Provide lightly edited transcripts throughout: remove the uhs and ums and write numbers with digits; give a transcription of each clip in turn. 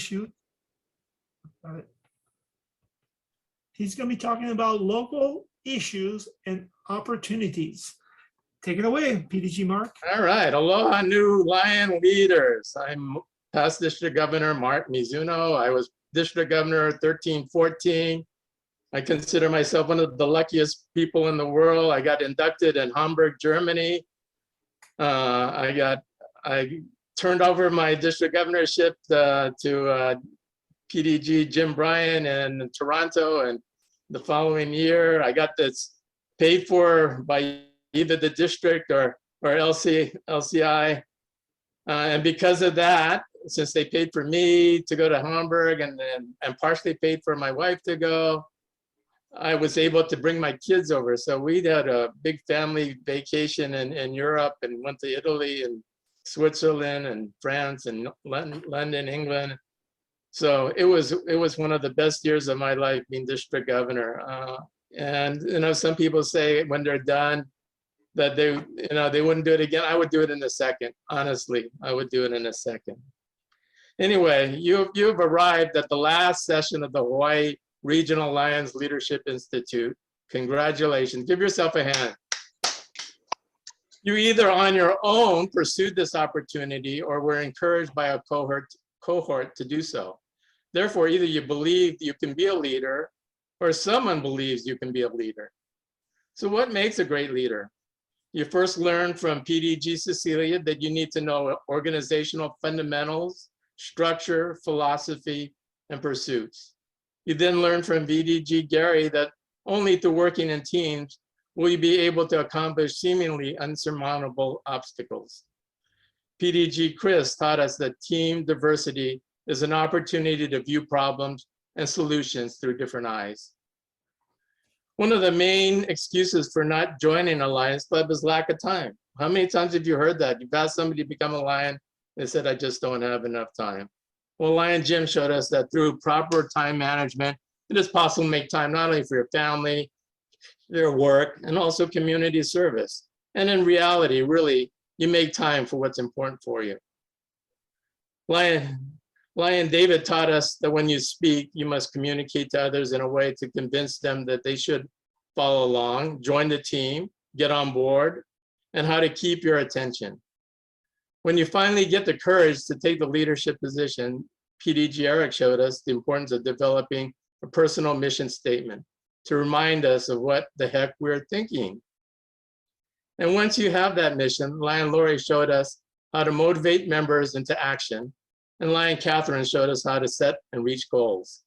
issue. He's going to be talking about local issues and opportunities. Take it away, PDG Mark. All right, aloha new Lion leaders. I'm past District Governor Mark Mizuno. I was District Governor 13-14. I consider myself one of the luckiest people in the world. I got inducted in Hamburg, Germany. I turned over my district governorship to PDG Jim Bryan in Toronto, and the following year I got this paid for by either the district or LCI. And because of that, since they paid for me to go to Hamburg and partially paid for my wife to go, I was able to bring my kids over. So we had a big family vacation in Europe and went to Italy and Switzerland and France and London, England. So it was one of the best years of my life being district governor. And you know, some people say when they're done that they wouldn't do it again. I would do it in a second. Honestly, I would do it in a second. Anyway, you've arrived at the last session of the Hawaii Regional Lions Leadership Institute. Congratulations. Give yourself a hand. You either on your own pursued this opportunity or were encouraged by a cohort to do so. Therefore, either you believe you can be a leader or someone believes you can be a leader. So what makes a great leader? You first learn from PDG Cecilia that you need to know organizational fundamentals, structure, philosophy, and pursuits. You then learn from VDG Gary that only through working in teams will you be able to accomplish seemingly unsurmountable obstacles. PDG Chris taught us that team diversity is an opportunity to view problems and solutions through different eyes. One of the main excuses for not joining a Lions Club is lack of time. How many times have you heard that? You've asked somebody to become a Lion, they said, I just don't have enough time. Well, Lion Jim showed us that through proper time management, it is possible to make time not only for your family, their work, and also community service. And in reality, really, you make time for what's important for you. Lion David taught us that when you speak, you must communicate to others in a way to convince them that they should follow along, join the team, get on board, and how to keep your attention. When you finally get the courage to take the leadership position, PDG Eric showed us the importance of developing a personal mission statement to remind us of what the heck we're thinking. And once you have that mission, Lion Lori showed us how to motivate members into action, and Lion Catherine showed us how to set and reach goals.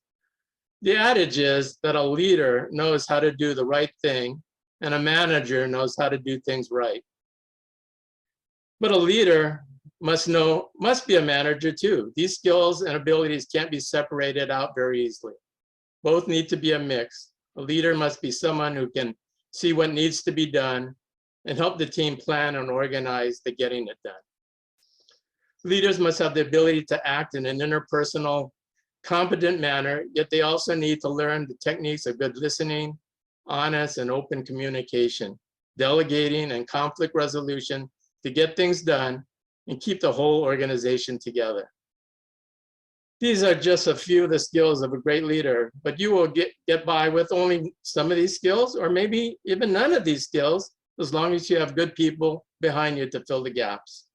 The adage is that a leader knows how to do the right thing, and a manager knows how to do things right. But a leader must be a manager too. These skills and abilities can't be separated out very easily. Both need to be a mix. A leader must be someone who can see what needs to be done and help the team plan and organize the getting it done. Leaders must have the ability to act in an interpersonal, competent manner, yet they also need to learn the techniques of good listening, honest and open communication, delegating and conflict resolution to get things done and keep the whole organization together. These are just a few of the skills of a great leader, but you will get by with only some of these skills, or maybe even none of these skills, as long as you have good people behind you to fill the gaps.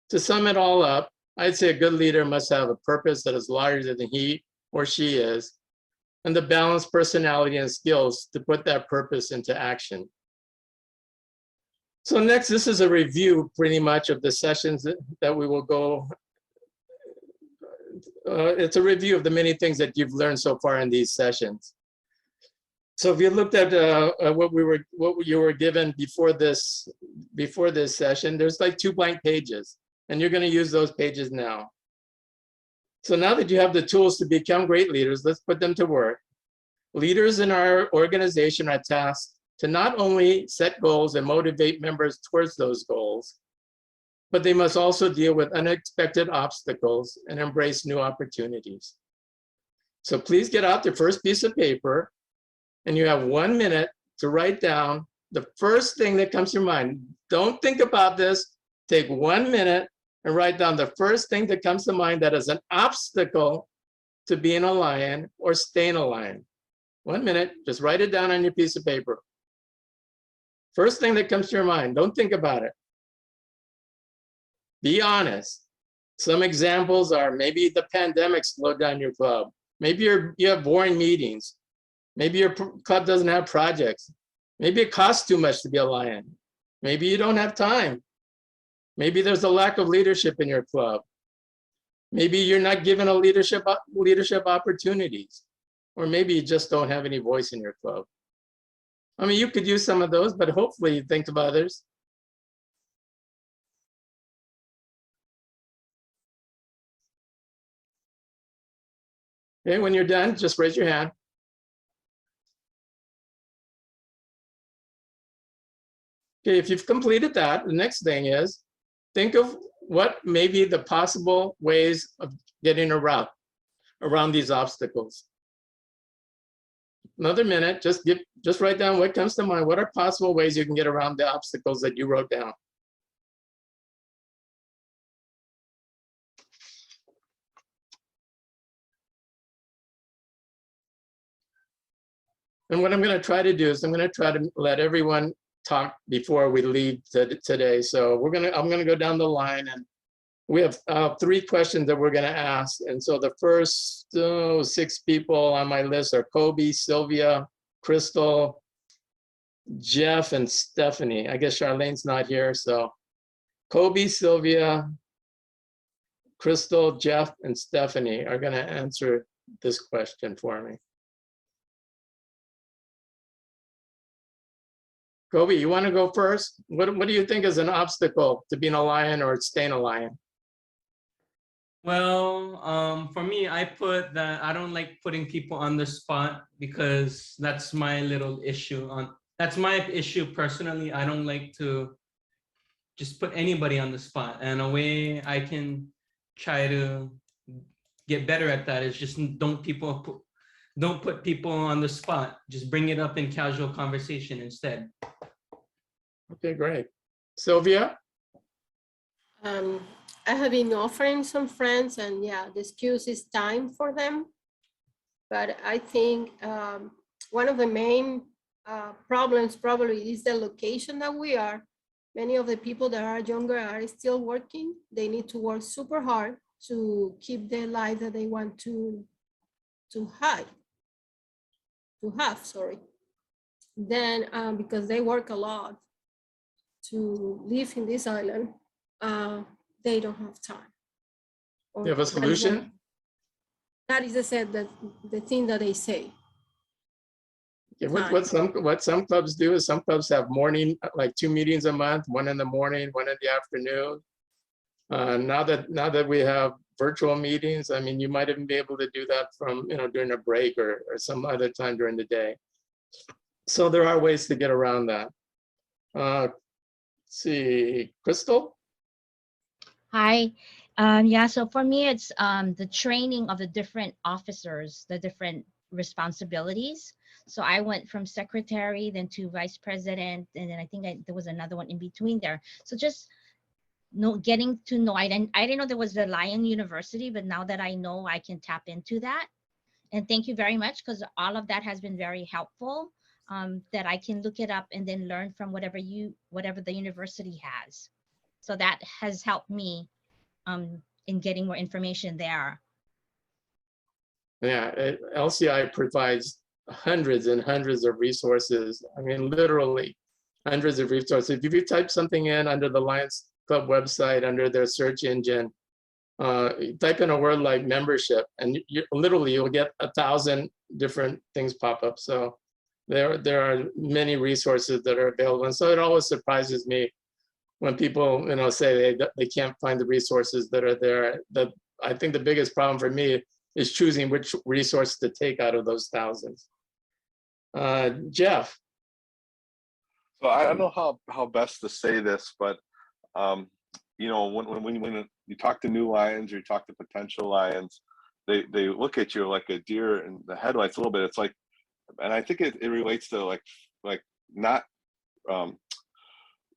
To sum it all up, I'd say a good leader must have a purpose that is larger than he or she is, and the balanced personality and skills to put that purpose into action. So next, this is a review pretty much of the sessions that we will go. It's a review of the many things that you've learned so far in these sessions. So if you looked at what you were given before this session, there's like 2 blank pages, and you're going to use those pages now. So now that you have the tools to become great leaders, let's put them to work. Leaders in our organization are tasked to not only set goals and motivate members towards those goals, but they must also deal with unexpected obstacles and embrace new opportunities. So please get out the first piece of paper, and you have 1 minute to write down the first thing that comes to your mind. Don't think about this. Take 1 minute and write down the first thing that comes to mind that is an obstacle to being a lion or staying a lion. 1 minute, just write it down on your piece of paper. First thing that comes to your mind, don't think about it. Be honest. Some examples are maybe the pandemic slowed down your club. Maybe you have boring meetings. Maybe your club doesn't have projects. Maybe it costs too much to be a lion. Maybe you don't have time. Maybe there's a lack of leadership in your club. Maybe you're not given a leadership opportunities. Or maybe you just don't have any voice in your club. I mean, you could use some of those, but hopefully you think of others. Okay, when you're done, just raise your hand. Okay, if you've completed that, the next thing is think of what may be the possible ways of getting around these obstacles. Another minute, just write down what comes to mind. What are possible ways you can get around the obstacles that you wrote down? And what I'm going to try to do is I'm going to try to let everyone talk before we leave today. So I'm going to go down the line, and we have 3 questions that we're going to ask. And so the first 6 people on my list are Kobe, Sylvia, Crystal, Jeff, and Stephanie. I guess Charlene's not here. So Kobe, Sylvia, Crystal, Jeff, and Stephanie are going to answer this question for me. Kobe, you want to go first? What do you think is an obstacle to being a lion or staying a lion? Well, for me, I put that I don't like putting people on the spot because that's my little issue. That's my issue personally. I don't like to just put anybody on the spot. And a way I can try to get better at that is just don't put people on the spot. Just bring it up in casual conversation instead. Okay, great. Sylvia? I have been offering some friends, and yeah, the excuse is time for them. But I think one of the main problems probably is the location that we are. Many of the people that are younger are still working. They need to work super hard to keep the life that they want to have. Then because they work a lot to live in this island, they don't have time. You have a solution? That is the thing that they say. Yeah, what some clubs do is some clubs have morning, like 2 meetings a month, one in the morning, one in the afternoon. Now that we have virtual meetings, I mean, you might even be able to do that from, during a break or some other time during the day. So there are ways to get around that. Let's see, Crystal? Hi. Yeah, so for me, it's the training of the different officers, the different responsibilities. So I went from secretary, then to vice president, and then I think there was another one in between there. So just getting to know, I didn't know there was the Lion University, but now that I know, I can tap into that. And thank you very much, because all of that has been very helpful, that I can look it up and then learn from whatever the university has. So that has helped me in getting more information there. Yeah, LCI provides hundreds and hundreds of resources. I mean, literally hundreds of resources. If you type something in under the Lions Club website, under their search engine, type in a word like membership, and you'll get 1,000 different things pop up. So there are many resources that are available. And so it always surprises me when people say they can't find the resources that are there. I think the biggest problem for me is choosing which resource to take out of those thousands. Jeff. So I don't know how best to say this, but when you talk to new lions or you talk to potential lions, they look at you like a deer in the headlights a little bit. It's like, and I think it relates to like not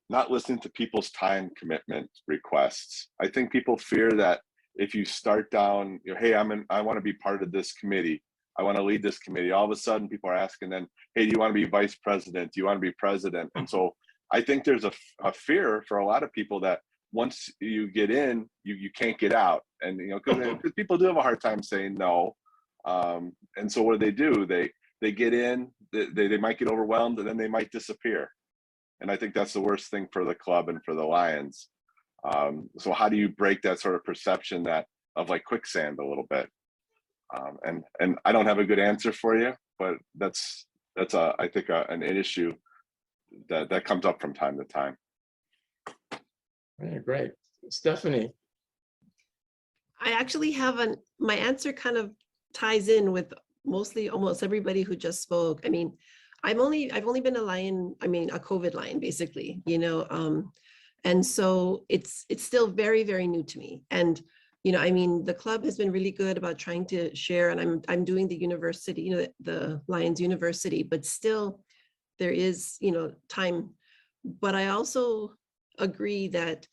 not listening to people's time commitment requests. I think people fear that if you start down, hey, I want to be part of this committee, I want to lead this committee, all of a sudden people are asking then, hey, do you want to be vice president? Do you want to be president? And so I think there's a fear for a lot of people that once you get in, you can't get out. And, because people do have a hard time saying no. And so what do? They get in, they might get overwhelmed, and then they might disappear. And I think that's the worst thing for the club and for the Lions. So how do you break that sort of perception of like quicksand a little bit? And I don't have a good answer for you, but that's I think an issue that comes up from time to time. Yeah, great. Stephanie. I actually have my answer kind of ties in with mostly almost everybody who just spoke. I mean, I've only been a Lion, a COVID Lion, basically, and so it's still very, very new to me. And, the club has been really good about trying to share, and I'm doing the university, the Lions University, but still there is, time. But I also agree that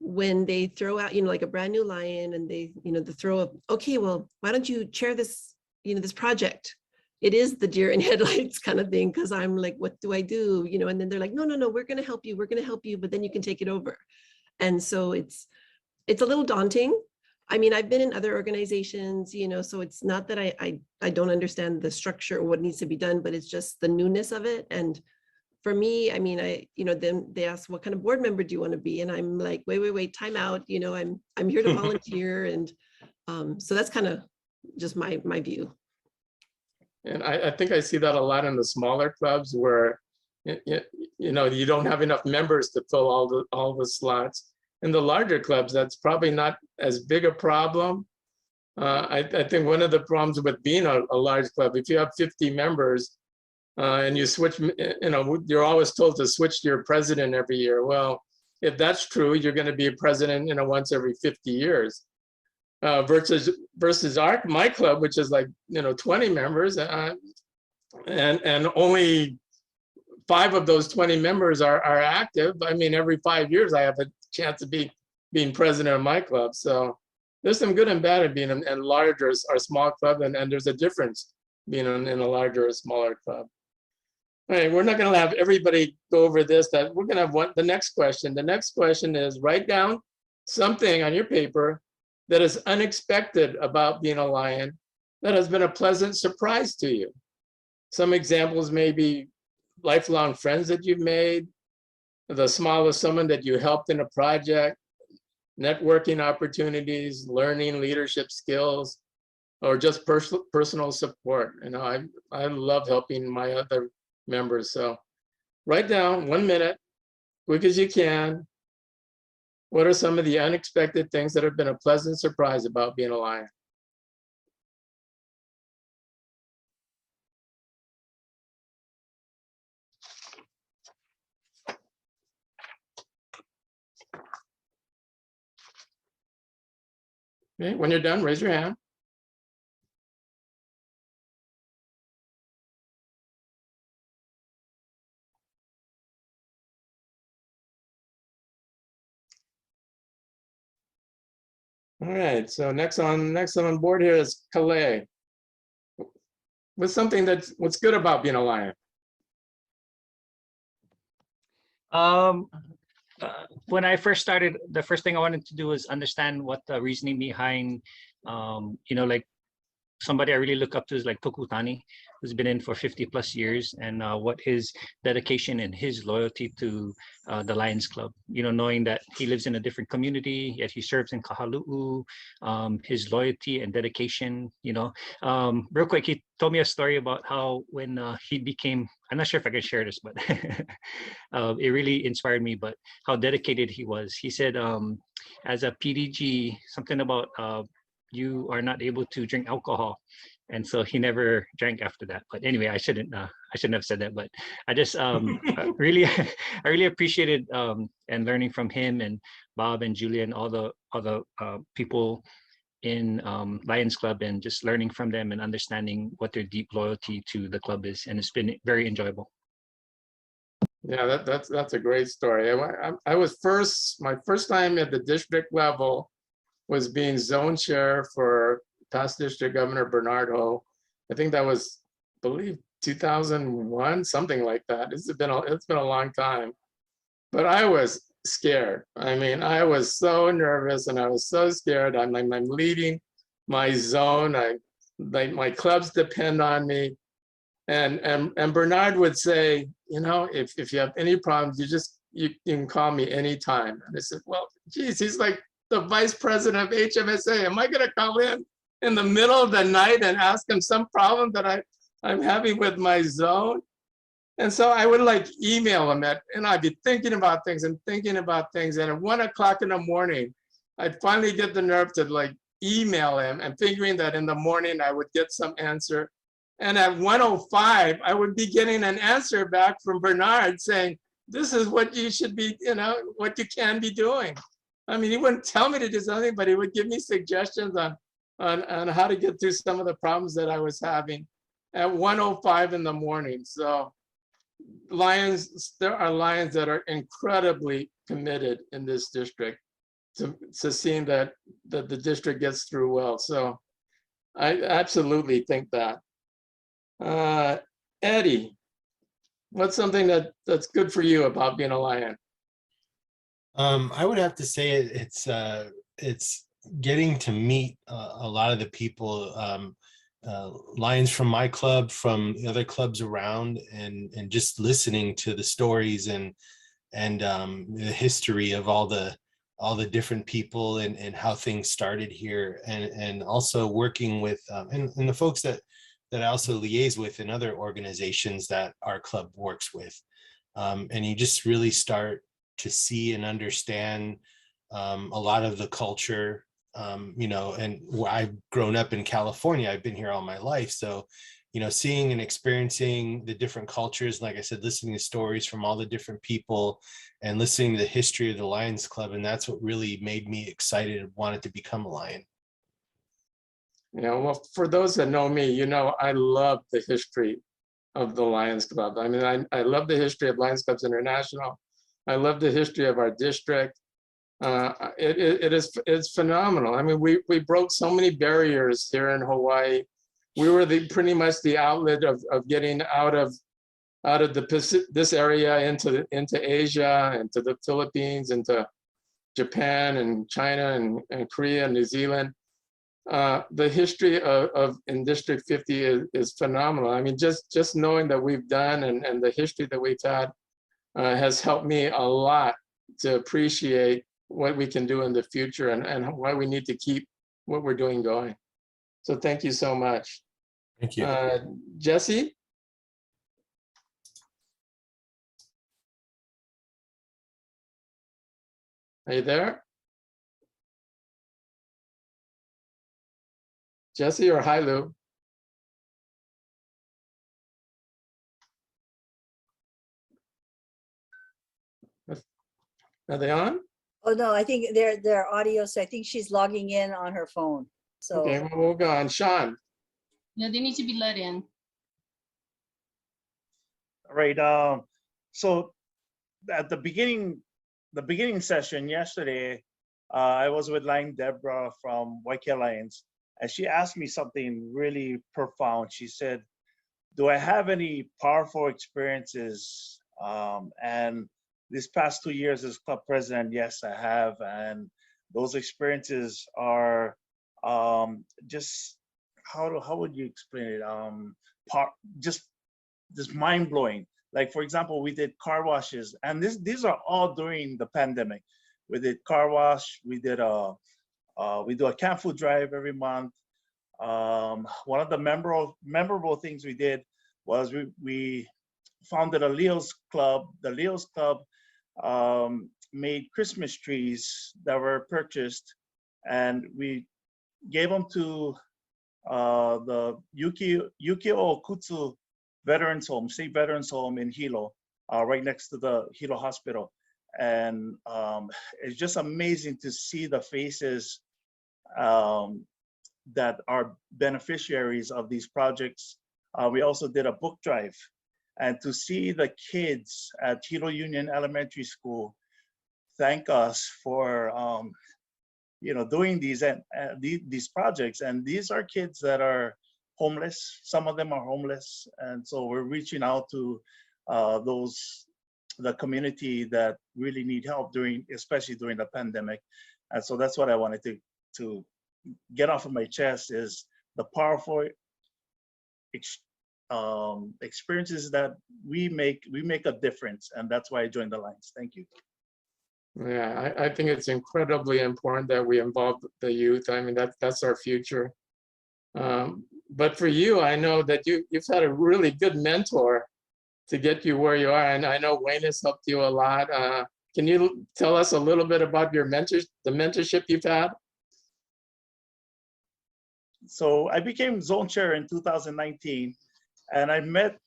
when they throw out, like a brand new Lion, and they, the throw up, okay, well, why don't you chair this, this project? It is the deer in headlights kind of thing, because I'm like, what do I do? And then they're like, no, we're going to help you. We're going to help you, but then you can take it over. And so it's a little daunting. I've been in other organizations, so it's not that I don't understand the structure or what needs to be done, but it's just the newness of it. And for me, then they ask, what kind of board member do you want to be? And I'm like, wait, time out. I'm here to volunteer. And so that's kind of just my view. And I think I see that a lot in the smaller clubs where, you don't have enough members to fill all the slots. In the larger clubs, that's probably not as big a problem. I think one of the problems with being a large club, if you have 50 members and you switch, you're always told to switch to your president every year. Well, if that's true, you're going to be a president, once every 50 years. Versus my club, which is like 20 members, and only 5 of those 20 members are active. Every 5 years I have a chance of being president of my club. So there's some good and bad at being in larger or small club, and there's a difference being in a larger or smaller club. All right, we're not going to have everybody go over this. That we're going to have the next question. The next question is, write down something on your paper that is unexpected about being a Lion, that has been a pleasant surprise to you. Some examples may be lifelong friends that you've made, the smallest someone that you helped in a project, networking opportunities, learning leadership skills, or just personal support. I love helping my other members. So write down 1 minute, quick as you can. What are some of the unexpected things that have been a pleasant surprise about being a Lion? Okay, when you're done, raise your hand. All right, so next on board here is Calais. What's something what's good about being a Lion? When I first started, the first thing I wanted to do was understand what the reasoning behind, like somebody I really look up to is like Tokutani, who's been in for 50+ years, and what his dedication and his loyalty to the Lions Club, knowing that he lives in a different community, yet he serves in Kahalu'u, his loyalty and dedication, real quick, he told me a story about how when he became, I'm not sure if I can share this, but it really inspired me, but how dedicated he was. He said, as a PDG, something about you are not able to drink alcohol, and so he never drank after that. But anyway, I shouldn't have said that, but I just I really appreciated and learning from him and Bob and Julia and all the other people in Lions Club, and just learning from them and understanding what their deep loyalty to the club is, and it's been very enjoyable. Yeah, that's a great story. I was my first time at the district level was being zone chair for past district governor Bernard Ho. I think that was, I believe, 2001, something like that. It's been a long time, but I was scared. I mean, I was so nervous and I was so scared. I'm leading my zone. My clubs depend on me. And Bernard would say, you know, if you have any problems, you can call me anytime. And I said, well, geez, he's like the vice president of HMSA. Am I gonna call him in the middle of the night and ask him some problem that I'm having with my zone? And so I would like email him and I'd be thinking about things. And at 1 o'clock in the morning, I'd finally get the nerve to like email him and figuring that in the morning I would get some answer. And at 1:05, I would be getting an answer back from Bernard saying, this is what you should be, you know, what you can be doing. I mean, he wouldn't tell me to do something, but he would give me suggestions on how to get through some of the problems that I was having at 1:05 in the morning. So there are Lions that are incredibly committed in this district to seeing that the district gets through well. So I absolutely think that. Eddie, what's something that's good for you about being a Lion? I would have to say it's getting to meet a lot of the people, Lions from my club, from the other clubs around, and just listening to the stories and the history of all the different people and how things started here, and also working with and the folks that I also liaise with in other organizations that our club works with. And you just really start to see and understand a lot of the culture, you know, and I've grown up in California, I've been here all my life. So, you know, seeing and experiencing the different cultures, like I said, listening to stories from all the different people and listening to the history of the Lions Club. And that's what really made me excited and wanted to become a Lion. Yeah, well, for those that know me, you know, I love the history of the Lions Club. I mean, I love the history of Lions Clubs International. I love the history of our district. It's phenomenal. I mean, we broke so many barriers here in Hawaii. We were pretty much the outlet of getting out of this area into Asia, into the Philippines, into Japan and China and Korea and New Zealand. The history in District 50 is phenomenal. I mean, just knowing that we've done and the history that we've had has helped me a lot to appreciate what we can do in the future and why we need to keep what we're doing going. So thank you so much. Thank you. Jesse? Are you there? Jesse or Hailu? Are they on? Oh, no, I think their audio, so I think she's logging in on her phone. So Okay, well, we'll go on. Sean? Yeah, they need to be let in. All right. So at the beginning session yesterday, I was with Lion Deborah from Waikea Lions, and she asked me something really profound. She said, do I have any powerful experiences? And these past 2 years as club president, yes, I have. And those experiences are just, how would you explain it? Just mind blowing. Like, for example, we did car washes, and these are all during the pandemic. We did car wash, we do a camp food drive every month. One of the memorable things we did was we founded a Leo's Club. The Leo's Club made Christmas trees that were purchased, and we gave them to the Yukio Okutsu Veterans Home, State Veterans Home in Hilo, right next to the Hilo Hospital. And it's just amazing to see the faces that are beneficiaries of these projects. We also did a book drive, And to see the kids at Hilo Union Elementary School thank us for doing these projects. And these are kids that are homeless. Some of them are homeless, and so we're reaching out to the community that really need help especially during the pandemic. And so that's what I wanted to get off of my chest, is the powerful experiences that we make a difference, and that's why I joined the Lions. Thank you. Yeah, I think it's incredibly important that we involve the youth. I mean, that's our future. But for you, I know that you've had a really good mentor to get you where you are, and I know Wayne has helped you a lot. Can you tell us a little bit about your the mentorship you've had? So I became zone chair in 2019, and I met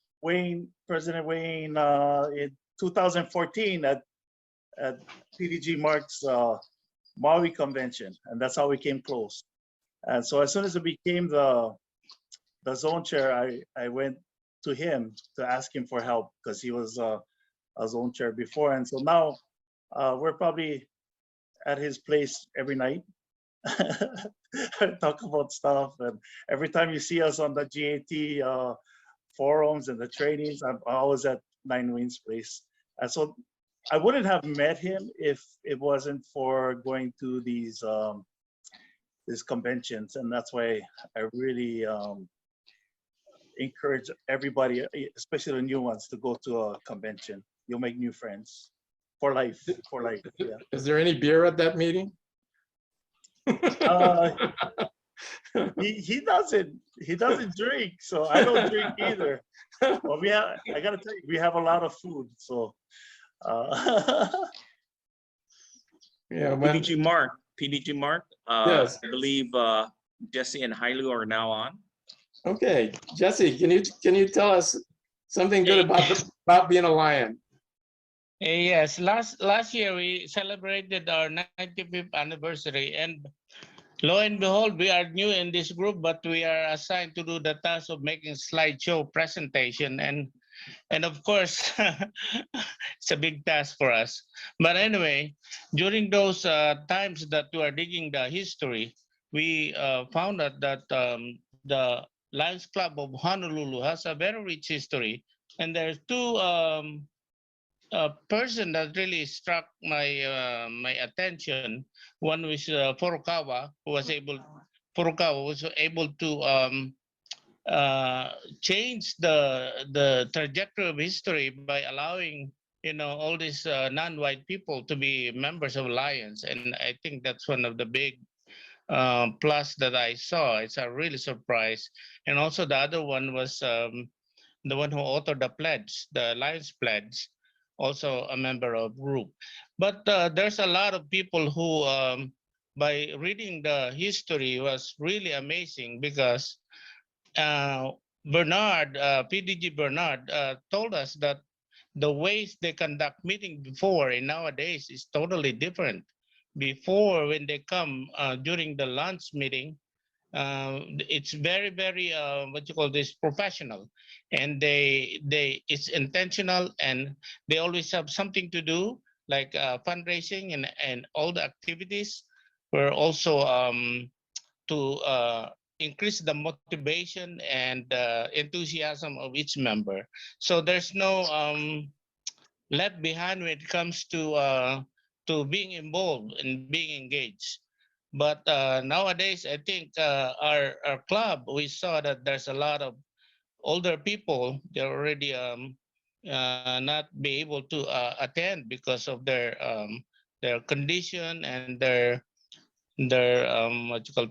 President Wayne, in 2014 at PDG Mark's Maui convention, and that's how we came close. And so as soon as I became the zone chair, I went to him to ask him for help, because he was a zone chair before. And so now we're probably at his place every night. Talk about stuff, and every time you see us on the GAT forums and the trainings, I'm always at 9 Wayne's place. And so I wouldn't have met him if it wasn't for going to these conventions, and that's why I really encourage everybody, especially the new ones, to go to a convention. You'll make new friends for life. For life. Yeah. Is there any beer at that meeting? He doesn't drink, so I don't drink either. But I gotta tell you, we have a lot of food, so. Yeah, PDG Mark. Yes. I believe Jesse and Hailu are now on. Okay, Jesse, can you tell us something good about being a Lion? Yes, last year we celebrated our 95th anniversary, and lo and behold, we are new in this group, but we are assigned to do the task of making slideshow presentation, and of course, it's a big task for us. But anyway, during those times that we are digging the history, we found out that the Lions Club of Honolulu has a very rich history, and there's two person that really struck my attention. One was Furukawa, who was able to change the trajectory of history by allowing all these non-white people to be members of Lions, and I think that's one of the big plus that I saw. It's a really surprise. And also the other one was the one who authored the pledge, the Lions Pledge, also a member of group. But there's a lot of people who, by reading the history, was really amazing, because Bernard, PDG Bernard, told us that the ways they conduct meeting before and nowadays is totally different. Before, when they come during the lunch meeting, it's very, very professional, and it's intentional, and they always have something to do, like fundraising and all the activities were also to increase the motivation and enthusiasm of each member. So there's no left behind when it comes to being involved and being engaged. But nowadays, I think our club, we saw that there's a lot of older people. They're already not be able to attend because of their condition and their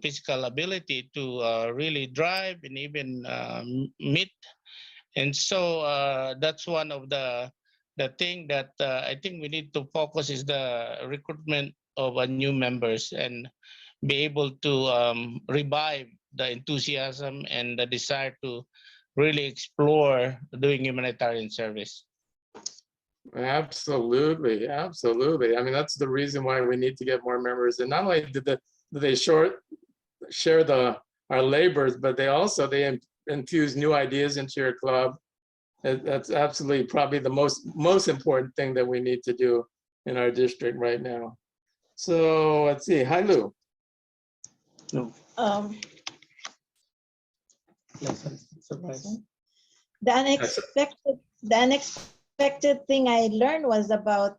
physical ability to really drive and even meet. And so that's one of the thing that I think we need to focus is the recruitment of new members, and be able to revive the enthusiasm and the desire to really explore doing humanitarian service. Absolutely, absolutely. I mean, that's the reason why we need to get more members. And not only did they share our labors, but they infuse new ideas into your club. That's absolutely probably the most important thing that we need to do in our district right now. So let's see, hi Lou. The unexpected thing I learned was about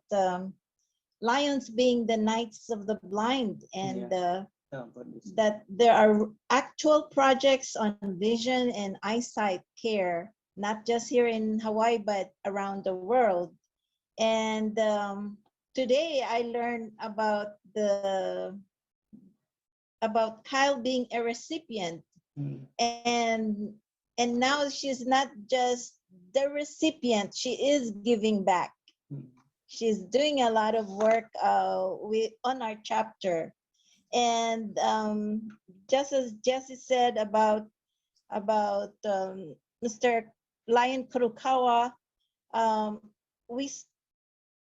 lions being the knights of the blind, and that there are actual projects on vision and eyesight care, not just here in Hawaii, but around the world. And today I learned about Kyle being a recipient, and now she's not just the recipient, she is giving back. She's doing a lot of work on our chapter. And just as Jesse said about Mr. Lion Kurukawa,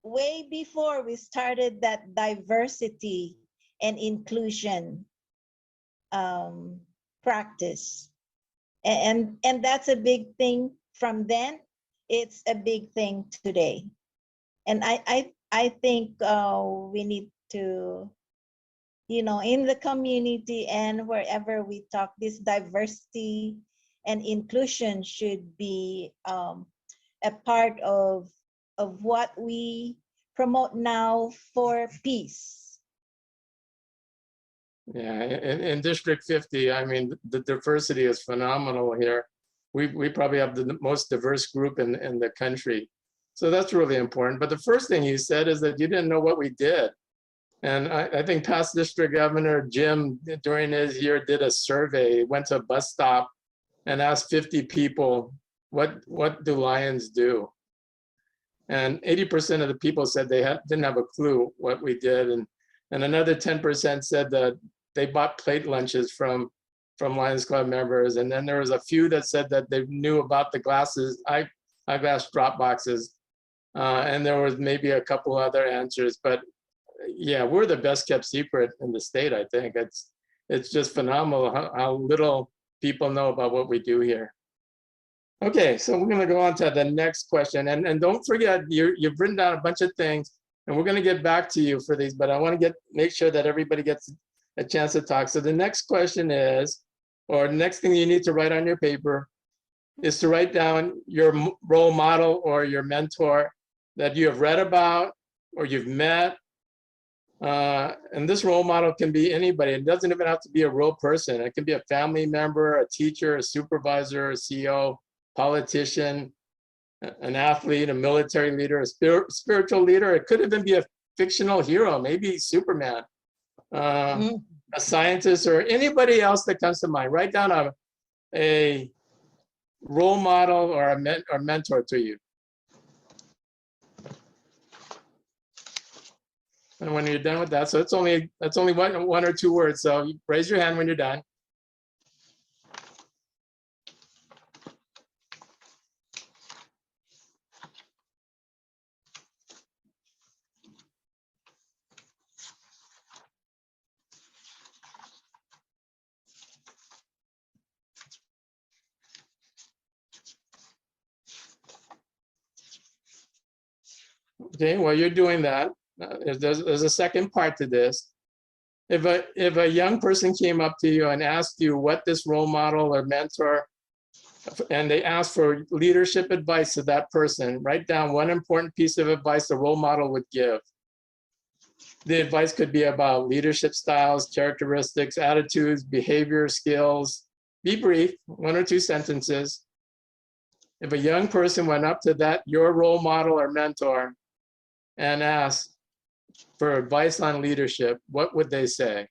way before we started that diversity and inclusion practice. And that's a big thing from then. It's a big thing today. And I think we need to, in the community and wherever we talk, this diversity and inclusion should be a part of what we promote now for peace. Yeah, in District 50, I mean, the diversity is phenomenal here. We probably have the most diverse group in the country. So that's really important. But the first thing you said is that you didn't know what we did. And I think past District Governor Jim, during his year, did a survey, went to a bus stop and asked 50 people, what do Lions do? And 80% of the people said they didn't have a clue what we did. And another 10% said that they bought plate lunches from Lions Club members. And then there was a few that said that they knew about the eyeglass drop boxes. And there was maybe a couple other answers, but yeah, we're the best kept secret in the state, I think. It's just phenomenal how little people know about what we do here. Okay, so we're gonna go on to the next question. And don't forget, you've written down a bunch of things, and we're gonna get back to you for these, but I wanna make sure that everybody gets a chance to talk. So the next question is, or next thing you need to write on your paper is to write down your role model or your mentor that you have read about or you've met. And this role model can be anybody. It doesn't even have to be a real person. It can be a family member, a teacher, a supervisor, a CEO, politician, an athlete, a military leader, a spiritual leader. It could even be a fictional hero, maybe Superman, a scientist, or anybody else that comes to mind. Write down a role model or a mentor to you. And when you're done with that, so that's only one or two words. So you raise your hand when you're done. Okay, while you're doing that, there's a second part to this. If a young person came up to you and asked you what this role model or mentor, and they asked for leadership advice to that person, write down one important piece of advice the role model would give. The advice could be about leadership styles, characteristics, attitudes, behavior, skills. Be brief, 1 or 2 sentences. If a young person went up to your role model or mentor and asked for advice on leadership, what would they say?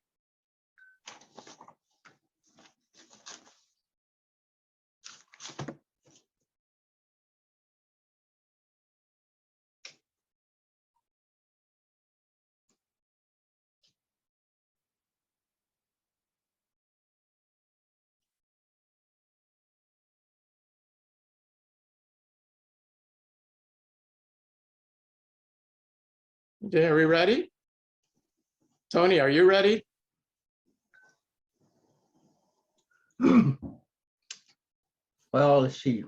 Okay, are we ready? Tony, are you ready? Well, let's see.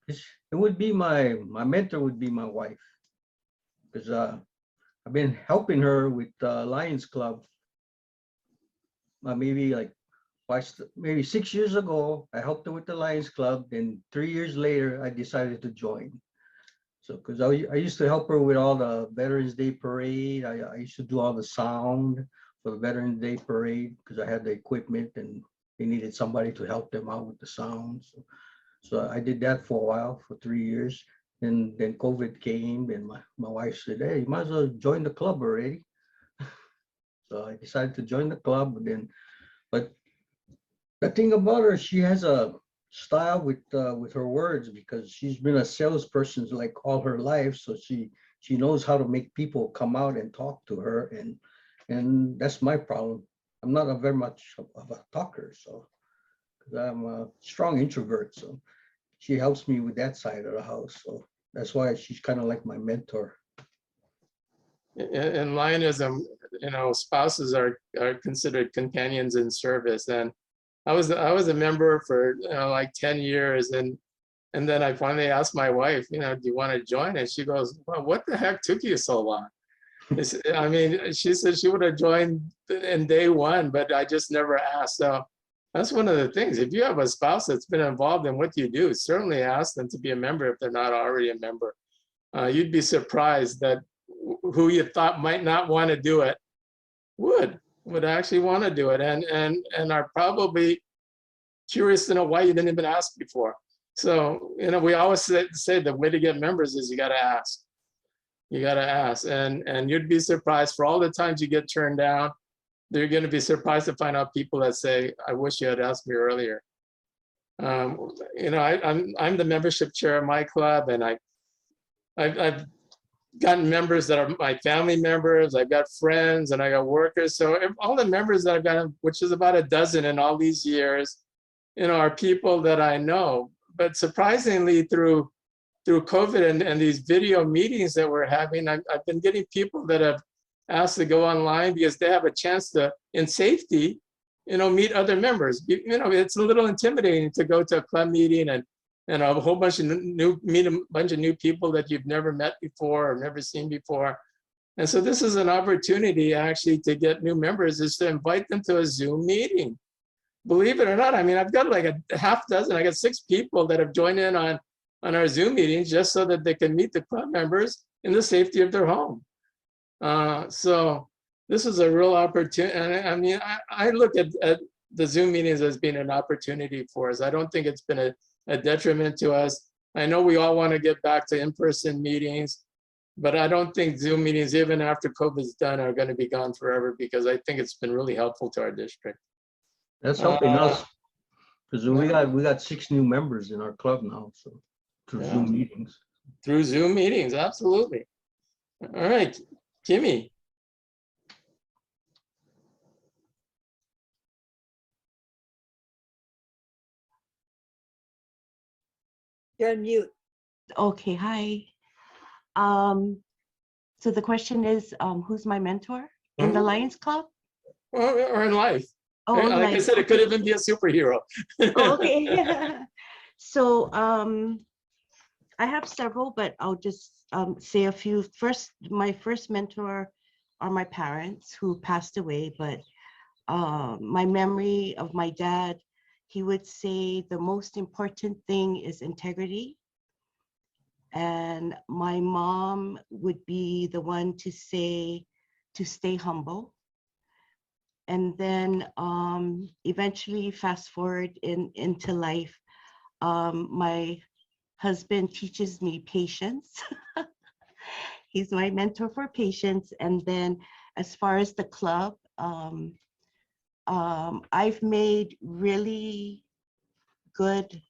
It would be my mentor would be my wife, because I've been helping her with Lions Club. Maybe like maybe 6 years ago, I helped her with the Lions Club. Then 3 years later, I decided to join. So, because I used to help her with all the Veterans Day parade. I used to do all the sound for the Veterans Day parade because I had the equipment and they needed somebody to help them out with the sound. So I did that for a while, for 3 years. And then COVID came and my wife said, hey, you might as well join the club already. So I decided to join the club. But the thing about her, she has a style with her words, because she's been a salesperson like all her life. So she knows how to make people come out and talk to her. And that's my problem. I'm not very much of a talker, so because I'm a strong introvert. So she helps me with that side of the house. So that's why she's kind of like my mentor. In Lionism, spouses are considered companions in service. And I was a member for like 10 years. And then I finally asked my wife, do you want to join? And she goes, well, what the heck took you so long? I mean, she said she would have joined in day one, but I just never asked. So that's one of the things. If you have a spouse that's been involved in what you do, certainly ask them to be a member if they're not already a member. You'd be surprised that who you thought might not want to do it would actually want to do it, and are probably curious to know why you didn't even ask before. So, we always say the way to get members is you got to ask. You got to ask, and you'd be surprised for all the times you get turned down. They're going to be surprised to find out people that say, I wish you had asked me earlier. I'm the membership chair of my club, and I've gotten members that are my family members. I've got friends and I got workers. So all the members that I've gotten, which is about a dozen in all these years, are people that I know. But surprisingly, through COVID and these video meetings that we're having, I've been getting people that have asked to go online because they have a chance to, in safety, meet other members. It's a little intimidating to go to a club meeting and a whole bunch of meet a bunch of new people that you've never met before or never seen before. And so this is an opportunity actually to get new members, is to invite them to a Zoom meeting. Believe it or not, I mean, I've got like a half dozen, I got 6 people that have joined in on our Zoom meetings just so that they can meet the club members in the safety of their home. So this is a real opportunity. And I mean, I look at the Zoom meetings as being an opportunity for us. I don't think it's been a detriment to us. I know we all want to get back to in-person meetings, but I don't think Zoom meetings, even after COVID's done, are going to be gone forever, because I think it's been really helpful to our district. That's helping us, because we got 6 new members in our club now, so through Zoom meetings. Through Zoom meetings, absolutely. All right, Kimmy. You're on mute. Okay, hi. So the question is, who's my mentor in the Lions Club? Or in life. Oh, like life. I said, it could even be a superhero. Okay. So I have several, but I'll just say a few. First, my first mentor are my parents who passed away, but my memory of my dad, he would say the most important thing is integrity. And my mom would be the one to say to stay humble. And then eventually, fast forward into life, my husband teaches me patience. He's my mentor for patience. And then as far as the club, I've made really good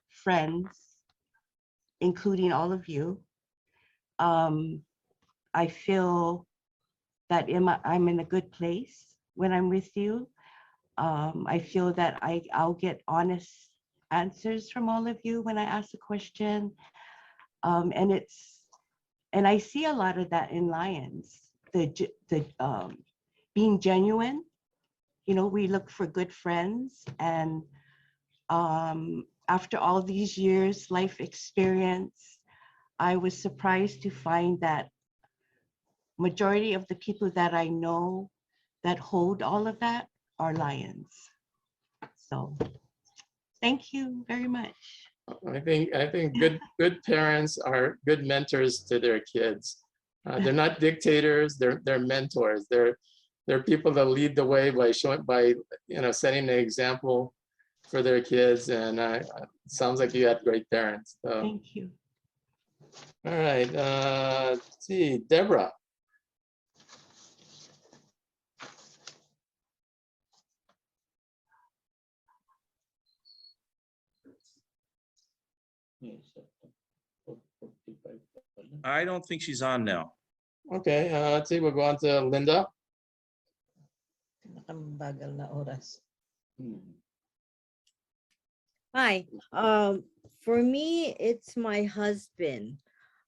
friends, including all of you. I feel that I'm in a good place when I'm with you. I feel that I'll get honest answers from all of you when I ask a question. And I see a lot of that in Lions, the being genuine. We look for good friends, and after all these years, life experience, I was surprised to find that majority of the people that I know that hold all of that are Lions. So thank you very much. I think good parents are good mentors to their kids. They're not dictators. They're mentors. They're people that lead the way by setting an example for their kids. And it sounds like you had great parents. So. Thank you. All right. Let's see, Deborah. I don't think she's on now. Okay, let's see, we'll go on to Linda. Bagal na oras. Hi, for me, it's my husband.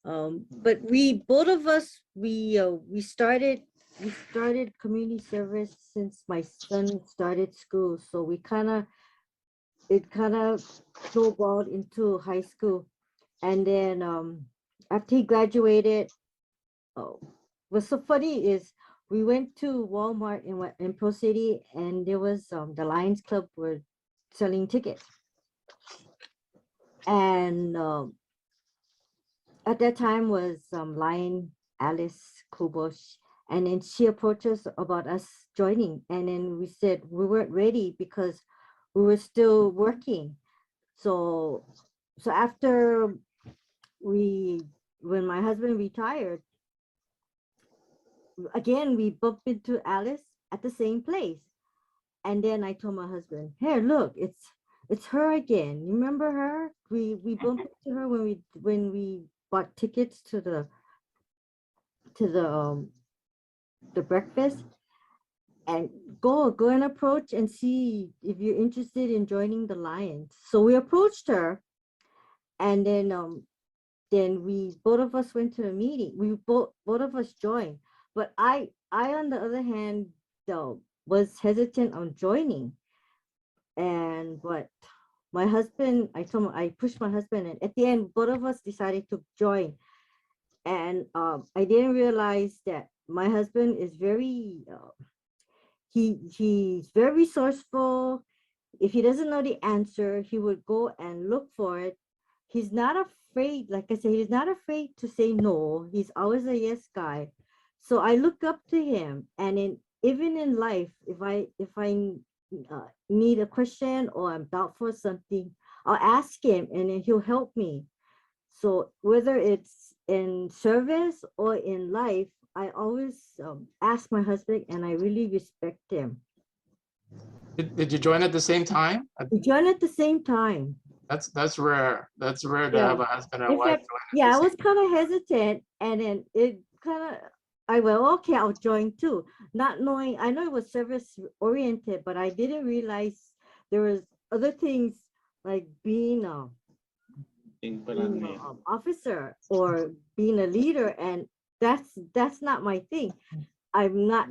But we, both of us, we started community service since my son started school. So it kind of snowballed into high school. And then after he graduated, what's so funny is we went to Walmart in Pro City, and there was the Lions Club were selling tickets. And at that time was Lion Alice Kubosh, and then she approached us about us joining, and then we said we weren't ready because we were still working. So after when my husband retired, again we bumped into Alice at the same place, and then I told my husband, "Hey, look, it's her again. You remember her? We bumped into her when we bought tickets to the breakfast, and go and approach and see if you're interested in joining the Lions." So we approached her, and then we both of us went to a meeting. We both of us joined, but I on the other hand though was hesitant on joining. And but my husband, I pushed my husband, and at the end both of us decided to join. And I didn't realize that my husband is very he's very resourceful. If he doesn't know the answer, he would go and look for it. He's not afraid, like I said, he's not afraid to say no. He's always a yes guy. So I look up to him, and even in life, if I need a question or I'm doubtful of something, I'll ask him, and then he'll help me. So whether it's in service or in life, I always ask my husband, and I really respect him. Did you join at the same time? We joined at the same time. That's rare. That's rare to Yeah. have a husband and In wife fact, join. yeah, I was kind of hesitant, and then it kind of, I went, okay, I'll join too. Not knowing, I know it was service oriented, but I didn't realize there was other things like being an officer or being a leader, and that's not my thing. I'm not,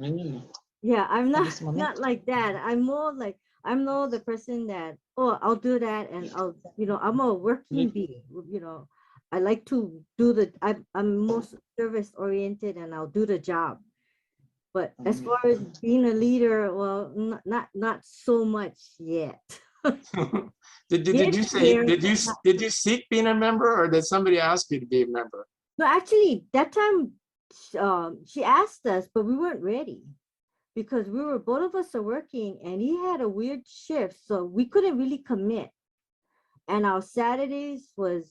yeah, I'm not like that. I'm more the person that, oh, I'll do that, and I'm a working bee, I like to do I'm most service oriented, and I'll do the job. But as far as being a leader, well, not so much yet. Did you seek being a member, or did somebody ask you to be a member? No, actually, that time she asked us, but we weren't ready because both of us are working, and he had a weird shift, so we couldn't really commit. And our Saturdays was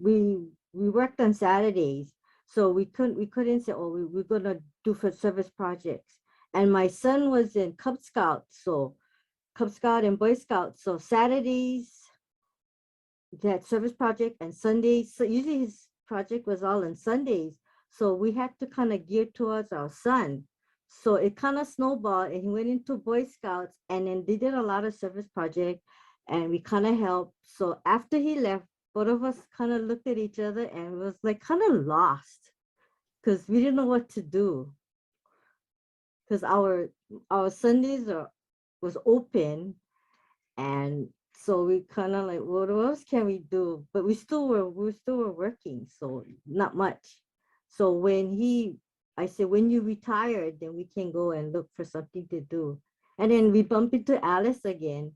we worked on Saturdays, so we couldn't say, oh, we're gonna do for service projects. And my son was in Cub Scout and Boy Scouts, so Saturdays that service project, and Sundays, so usually his project was all on Sundays, so we had to kind of gear towards our son. So it kind of snowballed, and he went into Boy Scouts, and then they did a lot of service project, and we kind of helped. So after he left, both of us kind of looked at each other and was like kind of lost because we didn't know what to do. Because our Sundays was open, and So we kind of like, what else can we do? But we still were working, so not much. So I said, when you retire, then we can go and look for something to do. And then we bumped into Alice again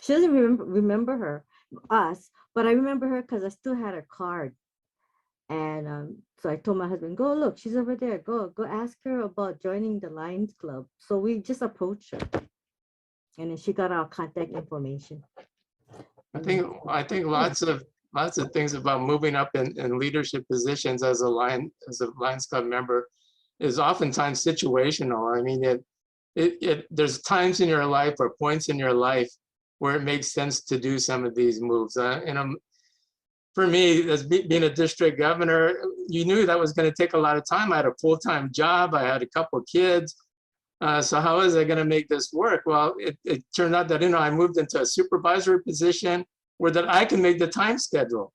she doesn't remember us, but I remember her because I still had her card. And so I told my husband, go look, she's over there. Go ask her about joining the Lions Club. So we just approached her. And then she got our contact information. I think lots of things about moving up in leadership positions as a Lions Club member is oftentimes situational. I mean, there's times in your life or points in your life where it makes sense to do some of these moves. For me, as being a district governor, you knew that was going to take a lot of time. I had a full-time job. I had a couple of kids. So how is I going to make this work? Well, it turned out that, I moved into a supervisory position where that I can make the time schedule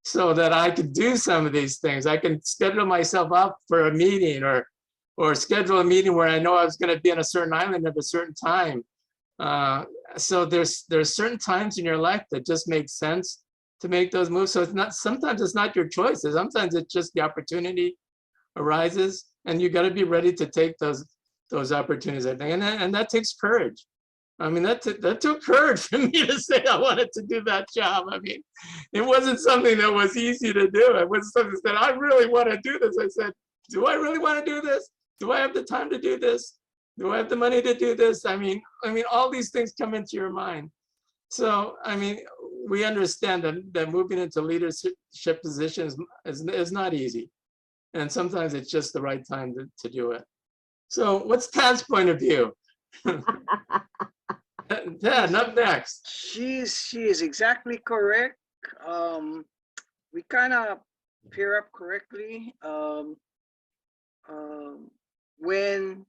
so that I could do some of these things. I can schedule myself up for a meeting or schedule a meeting where I know I was going to be on a certain island at a certain time. So there's certain times in your life that just make sense to make those moves. So sometimes it's not your choice. Sometimes it's just the opportunity arises and you got to be ready to take those opportunities, I think. And that takes courage. I mean, that took courage for me to say I wanted to do that job. I mean, it wasn't something that was easy to do. It was something that I really want to do this. I said, do I really want to do this? Do I have the time to do this? Do I have the money to do this? I mean, all these things come into your mind. So, I mean, we understand that moving into leadership positions is not easy. And sometimes it's just the right time to do it. So what's Tad's point of view? Tad, up next. She is exactly correct. We kind of pair up correctly. When